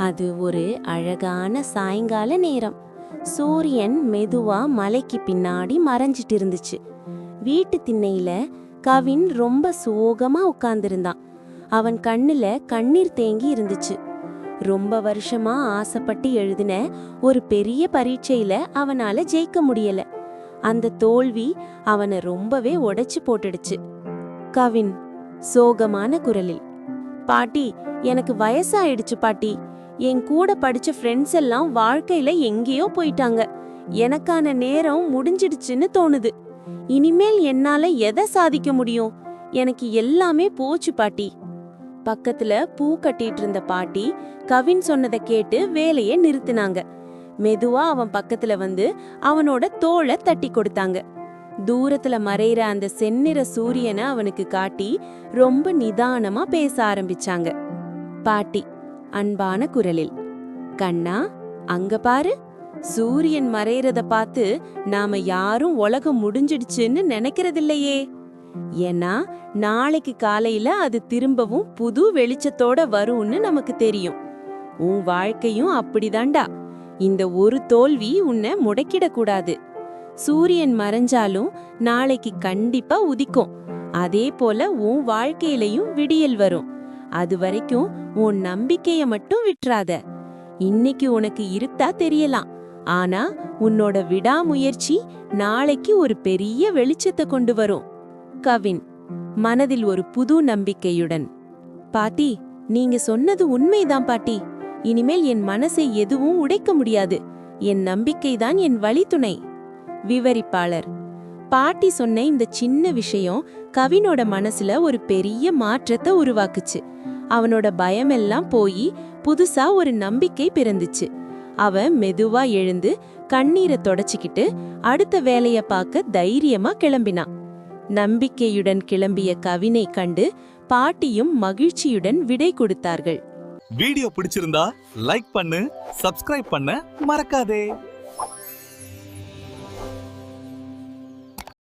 அது ஒரு அழகான சாயங்கால நேரம். சூரியன் மெதுவா மலைக்கு பின்னாடி மறைஞ்சிட்டு இருந்துச்சு. வீட்டு திண்ணையில கவின் ரொம்ப சோகமா உட்கார்ந்திருந்தான். அவன் கண்ணுல கண்ணீர் தேங்கி இருந்துச்சு. ரொம்ப வருஷமா ஆசைப்பட்டு எழுதின ஒரு பெரிய பரீட்சையில அவனால ஜெயிக்க முடியல. அந்த தோல்வி அவனை ரொம்பவே உடைச்சு போட்டுடுச்சு. கவின் சோகமான குரலில், பாட்டி, எனக்கு வயசாயிடுச்சு பாட்டி. என் கூட படிச்ச ஃப்ரெண்ட்ஸ் எல்லாம் வாழ்க்கையில எங்கேயோ போயிட்டாங்க. எனக்கான நேரம் முடிஞ்சிடுச்சுன்னு தோணுது. இனிமேல் என்னால எதை சாதிக்க முடியும்? எனக்கு எல்லாமே போச்சு பாட்டி. பக்கத்துல பூ கட்டிட்டு இருந்த பாட்டி கவின் சொன்னதை கேட்டு வேலையை நிறுத்தினாங்க. மெதுவா அவன் பக்கத்துல வந்து அவனோட தோளை தட்டி கொடுத்தாங்க. தூரத்துல மறையிற அந்த செந்நிற சூரியனை அவனுக்கு காட்டி ரொம்ப நிதானமா பேச ஆரம்பிச்சாங்க. பாட்டி அன்பான குரலில், கண்ணா, அங்க பாரு, சூரியன் மறையறத பார்த்து நாம யாரும் உலகம் முடிஞ்சிடுச்சுன்னு நினைக்கிறதில்லையே. ஏன்னா நாளைக்கு காலையில அது திரும்பவும் புது வெளிச்சத்தோட வரும்னு நமக்கு தெரியும். உன் வாழ்க்கையும் அப்படிதான்டா. இந்த ஒரு தோல்வி உன்னை முடக்கிடக்கூடாது. சூரியன் மறைஞ்சாலும் நாளைக்கு கண்டிப்பா உதிக்கும். அதே போல உன் வாழ்க்கையிலையும் விடியல் வரும். அது வரைக்கும் உன் நம்பிக்கைய மட்டும் விட்டுறாத. இன்னைக்கு உனக்கு இருட்டா தெரியலாம், ஆனா உன்னோட விடாமுயற்சி நாளைக்கு ஒரு பெரிய வெளிச்சத்தை கொண்டு வரும். கவின் மனதில் ஒரு புது நம்பிக்கையுடன், பாட்டி, நீங்க சொன்னது உண்மைதான் பாட்டி. இனிமேல் என் மனசை எதுவும் உடைக்க முடியாது. என் நம்பிக்கைதான் என் வழித்துணை. விவரிப்பாளர், பாட்டி சொன்ன இந்த சின்ன விஷயம் கவினோட மனசுல ஒரு பெரிய மாற்றத்தை உருவாக்குச்சு. அவனோட பயமெல்லாம் போய் புதுசா ஒரு நம்பிக்கை பிறந்துச்சு. அவன் மெதுவா எழுந்து கண்ணீரை தொடச்சிக்கிட்டு அடுத்த வேலைய பார்க்க தைரியமா கிளம்பினான். நம்பிக்கையுடன் கிளம்பிய கவினை கண்டு பாட்டியும் மகிழ்ச்சியுடன் விடை கொடுத்தார்கள். வீடியோ பிடிச்சிருந்தா லைக் பண்ணு, சப்ஸ்கிரைப் பண்ண மறக்காதே.